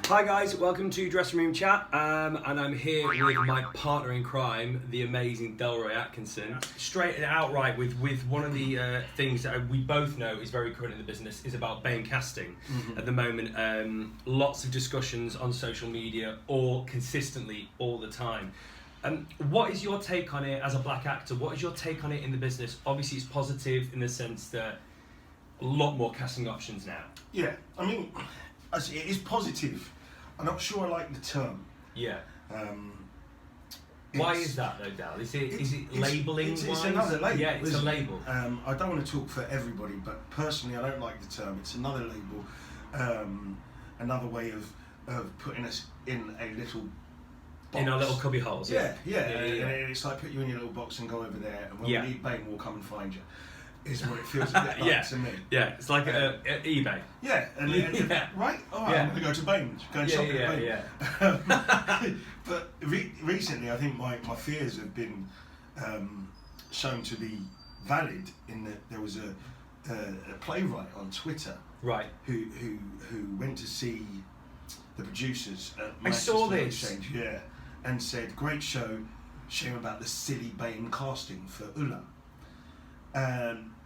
Hi guys, welcome to Dressing Room Chat, and I'm here with my partner in crime, the amazing Delroy Atkinson. Straight and outright with one of the things that we both know is very current in the business is about BAME casting. At the moment, lots of discussions on social media, or consistently all the time. What is your take on it as a black actor? What is your take on it in the business? Obviously it's positive in the sense that a lot more casting options now. Yeah, I mean, it is positive. I'm not sure I like the term. Yeah. Why is that though, Dal? Is it labelling? It's another label. Yeah, it's a label. I don't want to talk for everybody, but personally, I don't like the term. It's another label, another way of putting us in a little box. In our little cubby holes. Yeah. And it's like put you in your little box and go over there, and when we need BAME, we'll come and find you. Is what it feels a bit like to me. Yeah, it's like eBay. Yeah, right? Oh, I'm going to go to BAME, go and shop at BAME. But recently, I think my fears have been shown to be valid in that there was a playwright on Twitter who went to see the producers at Manchester Exchange, and said, great show, shame about the silly BAME casting for Ulla.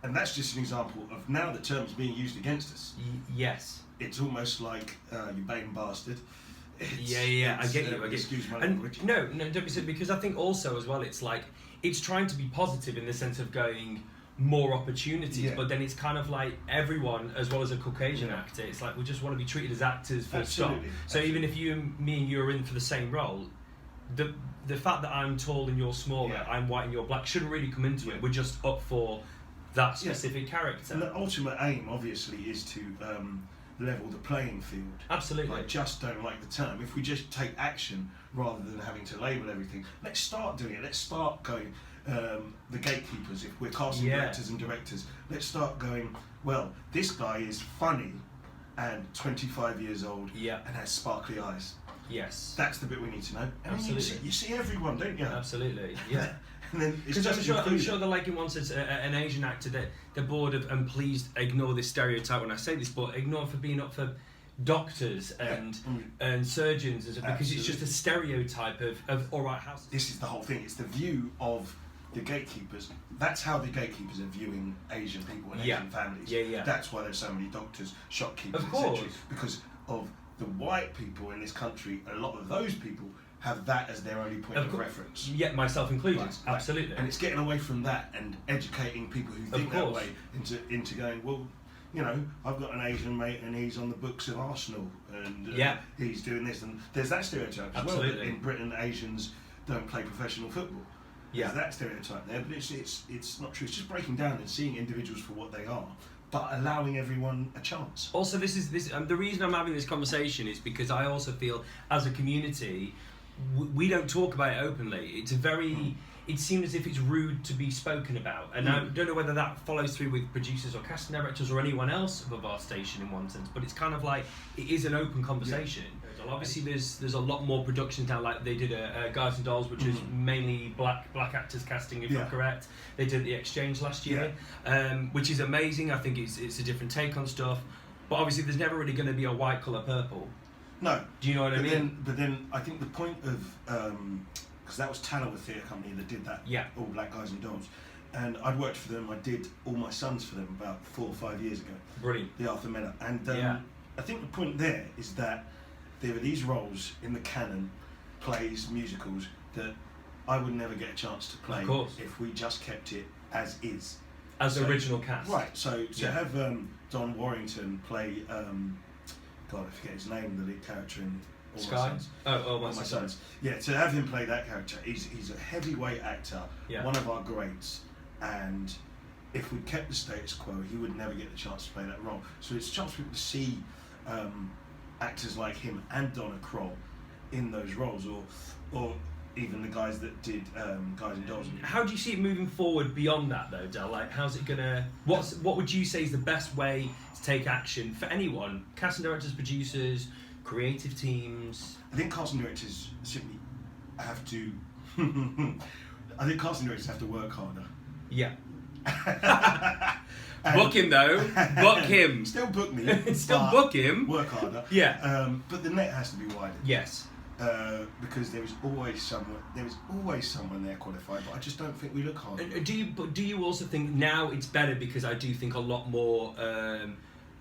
And that's just an example of now the term's being used against us. Yes. It's almost like you BAME bastard. I get you. Excuse my language. No, don't be silly, because I think also as well it's like it's trying to be positive in the sense of going more opportunities, but then it's kind of like everyone, as well as a Caucasian actor, it's like we just want to be treated as actors for stop. So even if me and you are in for the same role, the fact that I'm tall and you're smaller, I'm white and you're black, shouldn't really come into it. We're just up for that specific character. And the ultimate aim, obviously, is to level the playing field. Absolutely. I just don't like the term. If we just take action rather than having to label everything, let's start doing it. Let's start going, the gatekeepers, if we're casting directors and directors, let's start going, well, this guy is funny and 25 years old and has sparkly eyes. Yes. That's the bit we need to know. And absolutely. You see everyone, don't you? Absolutely, yeah. Because I'm sure that, like in one sense, an Asian actor, they're bored of, and please ignore this stereotype when I say this, but ignore for being up for doctors and surgeons, because it's just a stereotype of all right, house. This is the whole thing. It's the view of the gatekeepers. That's how the gatekeepers are viewing Asian people and Asian families. That's why there's so many doctors, shopkeepers, etc. Because of the white people in this country, a lot of those people have that as their only point of reference. Yeah, myself included. Absolutely. And it's getting away from that and educating people who think that way into going, well, you know, I've got an Asian mate and he's on the books of Arsenal and he's doing this, and there's that stereotype as well. That in Britain, Asians don't play professional football. There's that stereotype there, but it's not true. It's just breaking down and seeing individuals for what they are, but allowing everyone a chance. Also, this the reason I'm having this conversation is because I also feel as a community we don't talk about it openly. It's it seems as if it's rude to be spoken about, and I don't know whether that follows through with producers or casting directors or anyone else above our station in one sense, but it's kind of like it is an open conversation. Obviously there's a lot more productions now, like they did a Guys and Dolls, which is mainly black actors casting, if I'm correct. They did The Exchange last year, which is amazing. I think it's a different take on stuff, but obviously there's never really going to be a white colour purple. No. Do you know what I mean? But then I think the point of because that was Tallow Theatre Company that did that, All Black Guys and Dolls, and I'd worked for them. I did All My Sons for them about 4 or 5 years ago. Brilliant. The Arthur Miller, and I think the point there is that there are these roles in the canon, plays, musicals, that I would never get a chance to play if we just kept it as is. As original cast. Right, so have Don Warrington play, God, I forget his name, the lead character in All My Sons. All My Sons. Yeah, to have him play that character, he's a heavyweight actor, one of our greats, and if we kept the status quo, he would never get the chance to play that role. So it's a chance for people to see actors like him and Donna Kroll in those roles, or even the guys that did Guys and Dolls. How do you see it moving forward beyond that though, Del? Like, how's it gonna? What would you say is the best way to take action for anyone? Casting directors, producers, creative teams. I think casting directors simply have to. I think casting directors have to work harder. Yeah. Book him though. Book him. Still book me. Still book him. Work harder. Yeah. But the net has to be wider. Yes. Because there is always someone there qualified, but I just don't think we look hard. And do you also think now it's better because I do think a lot more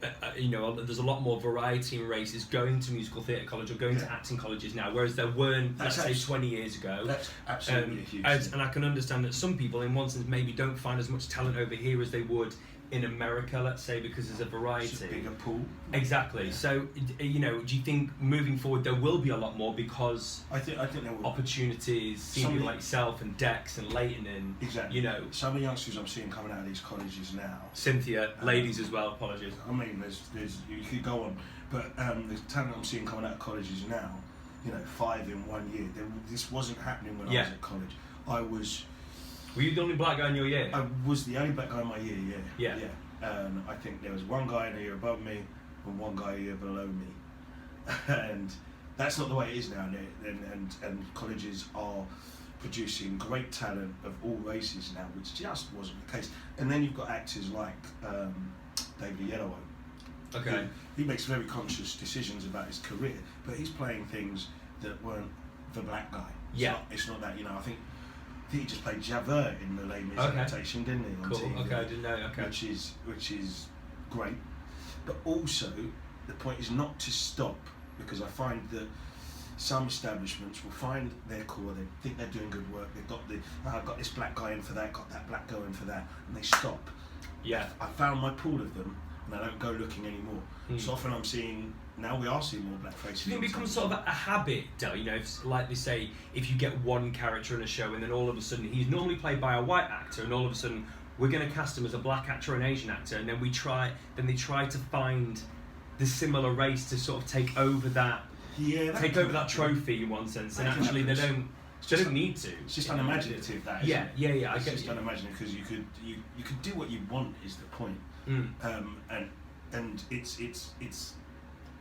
there's a lot more variety in races going to musical theatre college or going to acting colleges now, whereas there weren't, let's say, 20 years ago. That's absolutely a huge thing. And I can understand that some people, in one sense, maybe don't find as much talent over here as they would in America, let's say, because there's a variety. It's a bigger pool. Exactly. Yeah. So, do you think moving forward there will be a lot more because I think there will. Opportunities, seeing people like yourself and Dex and Leighton and exactly. Some of the youngsters I'm seeing coming out of these colleges now. Cynthia, ladies as well. Apologies. I mean, there's you could go on, but the talent I'm seeing coming out of colleges now, 5 in 1 year. This wasn't happening when I was at college. Were you the only black guy in your year? I was the only black guy in my year, yeah. I think there was one guy in a year above me and one guy a year below me. And that's not the way it is now. And colleges are producing great talent of all races now, which just wasn't the case. And then you've got actors like David Oyelowo. Okay. He makes very conscious decisions about his career, but he's playing things that weren't the black guy. It's not that, I think he just played Javert in the Les Mis adaptation, didn't he? On TV, okay, I didn't know. Okay. Which is great, but also the point is not to stop, because I find that some establishments will find their core, they think they're doing good work, they've got I've got this black guy in for that, got that black girl in for that, and they stop. Yeah. I found my pool of them, and I don't go looking anymore. So often we are seeing more black faces. Do you think it becomes sort of a habit, Del? Like they say, if you get one character in a show and then all of a sudden he's normally played by a white actor, and all of a sudden we're going to cast him as a black actor or an Asian actor, and then they try to find the similar race to sort of take over that trophy in one sense, and actually they don't need to. It's just unimaginative, that. Yeah. It's just unimaginative, because you could do what you want is the point. And it's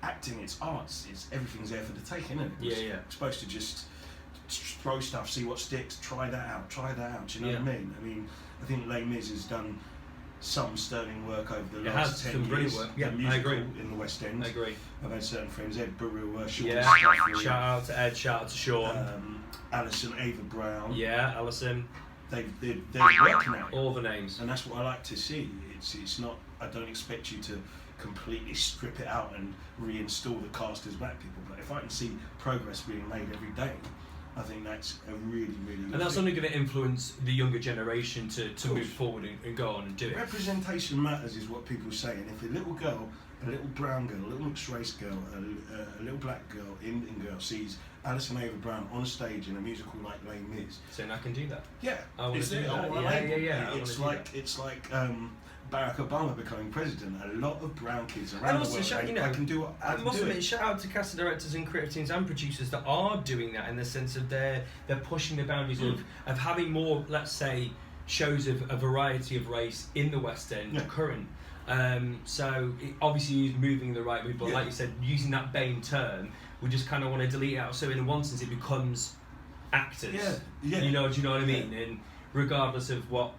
acting, it's arts, everything's there for the taking, isn't it? Yeah. You're supposed to just throw stuff, see what sticks, try that out. Do you know what I mean? I think Les Mis has done some sterling work over the last 10 years. Work. Yeah, musical I agree. In the West End. I agree. I've had certain friends, Ed Burrell, Sean. Yeah. Shout out to Ed. Shout out to Sean. Alison Ava Brown. Yeah, Alison. They're working out all the names, and that's what I like to see. It's not. I don't expect you to completely strip it out and reinstall the cast as black people, but if I can see progress being made every day, I think that's a really, really good and that's thing. only going to influence the younger generation to move forward and go on and do it. Representation matters is what people say, and if a little girl, a little brown girl, a little mixed race girl, a little black girl, Indian girl sees Alison Ava Brown on stage in a musical like Les Mis, saying I can do that. Yeah, I want to do that. Yeah. It's like Barack Obama becoming president. A lot of brown kids around and also, the world. I can do what I can do. Admit, shout out to casting directors and creative teams and producers that are doing that, in the sense of they're pushing the boundaries of having more, let's say, shows of a variety of race in the West End current. So it obviously is moving in the right way, but like you said, using that BAME term, we just kind of want to delete it out. So in one sense, it becomes actors. Yeah. Do you know what I mean? And regardless of what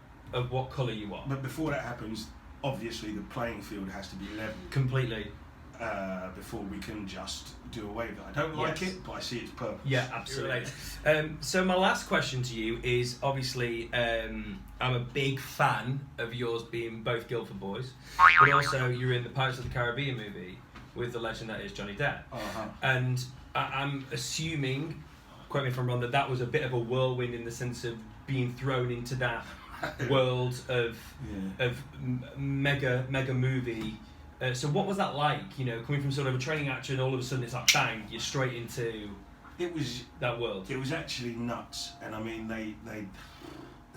colour you are. But before that happens, obviously the playing field has to be level completely. Before we can just do away with it. I don't like it, but I see its purpose. Yeah, absolutely. So my last question to you is, obviously, I'm a big fan of yours being both Guildford boys, but also you're in the Pirates of the Caribbean movie with the legend that is Johnny Depp. And I'm assuming, quote me if I'm wrong, that was a bit of a whirlwind in the sense of being thrown into that world of mega movie. So what was that like, coming from sort of a training actor and all of a sudden it's like bang, you're straight into that world? It was actually nuts, and I mean they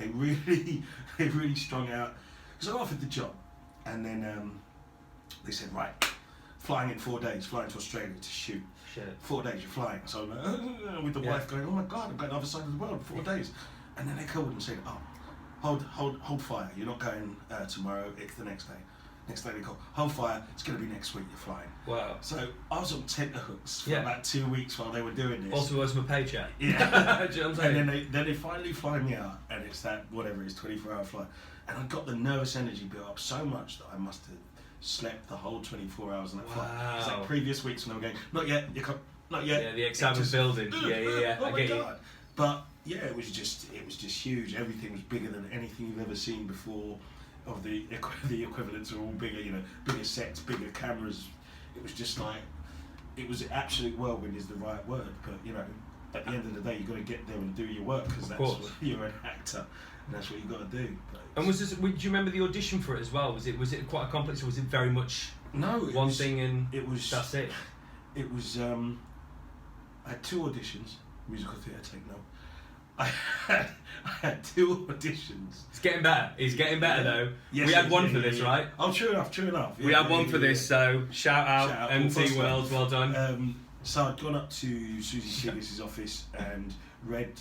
really strung out, because I offered the job, and then they said, right, flying in 4 days, flying to Australia to shoot. Shit. 4 days you're flying. So I'm with the wife going, oh my God, I'm going to the other side of the world, 4 days. And then they called and said, oh, hold fire, you're not going tomorrow, it's the next day. Next day they call, hold fire, it's going to be next week, you're flying. Wow. So I was on tenterhooks for about 2 weeks while they were doing this. Also was my paycheck. Yeah. Do you know what I'm saying? And then they finally fly me out, and it's that, whatever it is, 24-hour flight. and I got the nervous energy built up so much that I must have slept the whole 24 hours on that flight. It's like previous weeks when I was going, not yet, not yet. Yeah, the excitement was building. Yeah. Oh my God. But yeah, it was just huge. Everything was bigger than anything you've ever seen before. Of the equivalents are all bigger, bigger sets, bigger cameras. It was just like, it was absolute whirlwind is the right word, but at the end of the day, you've got to get there and do your work because that's what you're an actor, and that's what you've got to do. And do you remember the audition for it as well? Was it quite a complex, or was it very much one thing and that's it? It was. I had 2 auditions. Musical theatre, take note. I had 2 auditions. It's getting better. It's getting better though. Yes, we had one for this, right? Oh, true enough. We had one for this, so shout out MT World, well done. So I'd gone up to Susie Shealy's office and read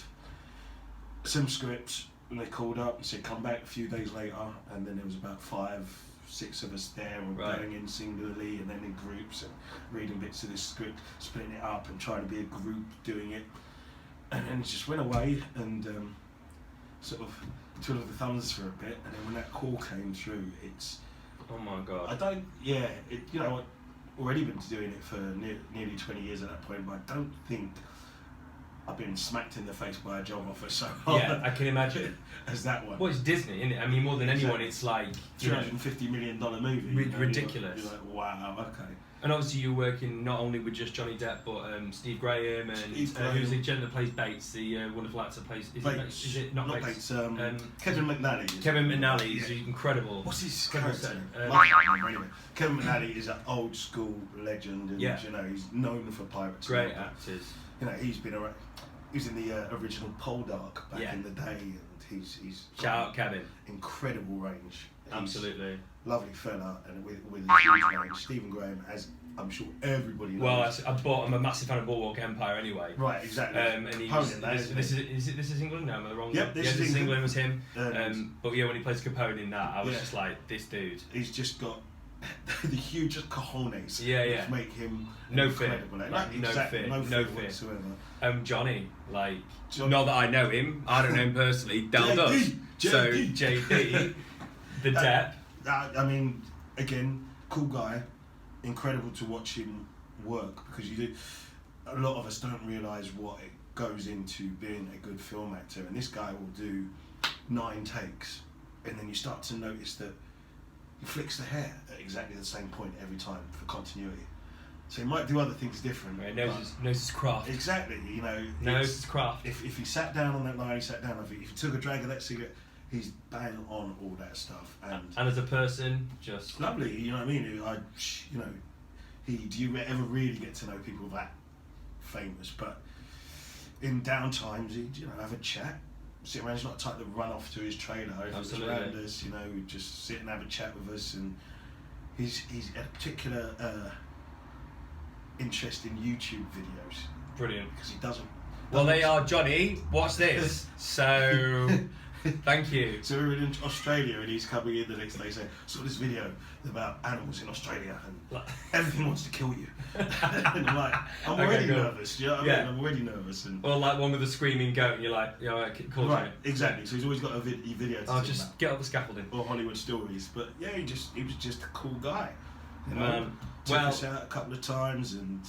some scripts, and they called up and said come back a few days later, and then there was about 5-6 of us there, and going in singularly and then in groups and reading bits of this script, splitting it up and trying to be a group doing it. And then it just went away and sort of twiddled the thumbs for a bit, and then when that call came through, it's... Oh my God. I've already been doing it for nearly 20 years at that point, but I don't think I've been smacked in the face by a job offer so hard. Yeah, I can imagine. As that one. Well, it's Disney, isn't it? I mean, more than anyone, it's like... $350 million movie. Ridiculous. You're like, wow, okay. And obviously you're working not only with just Johnny Depp, but Steve Graham and who's the gentleman that plays Bates, the wonderful actor plays... Is it not Bates? Kevin McNally. Kevin McNally is incredible. What's his character? Anyway, Kevin McNally is an old school legend, and he's known for Pirates. Great actors. He's been around. He was in the original Poldark back in the day, and he's shout out Kevin. Incredible range. Absolutely. Lovely fella, and with a huge range. Stephen Graham, as I'm sure everybody knows. Well, I'm a massive fan of Boardwalk Empire anyway. Right, exactly. And he was, this is England now, am I the wrong? Yep, this is England was him. But yeah, when he plays Capone in that, I was just like, this dude. He's just got the hugest cojones. Which make him no fear. No fear whatsoever. Johnny, not that I know him, I don't know him personally. Dal does. So JD, the Depp. I mean, again, cool guy, incredible to watch him work, because a lot of us don't realise what it goes into being a good film actor, and this guy will do 9 takes, and then you start to notice that he flicks the hair at exactly the same point every time for continuity. So he might do other things different. Right, knows his craft. Exactly, knows his craft. If he sat down on that line, he sat down. If he took a drag of that cigarette, he's bang on all that stuff. And as a person, just lovely. You know what I mean? Do you ever really get to know people that famous? But in down times, he'd have a chat. Sit around. He's not the type to run off to his trailer. If it's around us, he'd just sit and have a chat with us. And he's a particular interest in YouTube videos. Brilliant. Because he doesn't. Well, they are, Johnny. Watch this. So. Thank you. So we were in Australia, and he's coming in the next day saying, "Saw this video about animals in Australia, and everything wants to kill you." And I'm like, I'm already nervous. You know what I mean? I'm already nervous. And like one with a screaming goat, and you're like, cool. Right, exactly. So he's always got a video to just about. Get up the scaffolding. Or Hollywood stories. But yeah, he was just a cool guy. Took us out a couple of times, and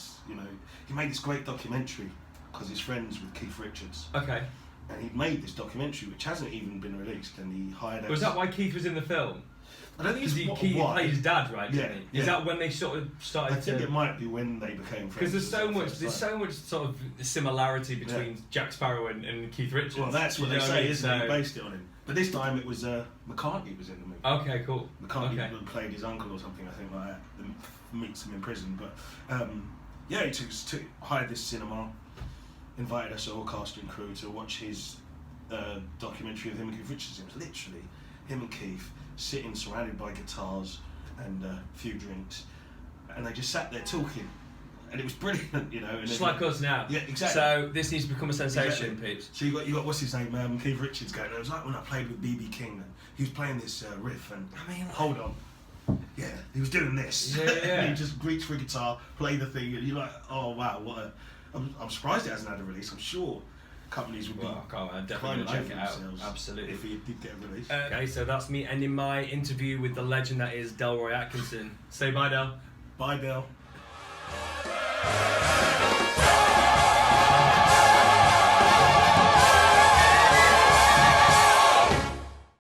he made this great documentary because he's friends with Keith Richards. Okay. And he made this documentary, which hasn't even been released, and he hired... Was that why Keith was in the film? I don't think he played his dad, right? Yeah. Is that when they sort of started? I think it might be when they became friends. Because there's so much sort of similarity between Jack Sparrow and Keith Richards. Well, that's what they say, isn't it? They based it on him. But this time it was McCartney was in the movie. Okay, cool. McCartney played his uncle or something, I think, like that. Meets him in prison, but he hired this cinema, invited us, all cast and crew, to watch his documentary of him and Keith Richards. It was literally him and Keith sitting surrounded by guitars and a few drinks, and they just sat there talking, and it was brilliant, Just like us now. Yeah, exactly. So this needs to become a sensation, peeps. So you got what's his name, Keith Richards going. It was like when I played with B.B. King, and he was playing this riff, and hold on. Yeah, he was doing this. Yeah. And he just reached for a guitar, play the thing, and you're like, oh wow, I'm surprised it hasn't had a release. I'm sure, companies would be. Well, I'm definitely going to check it out. Absolutely. If he did get released. Okay, so that's me ending my interview with the legend that is Delroy Atkinson. Say bye, Del. Bye, Del.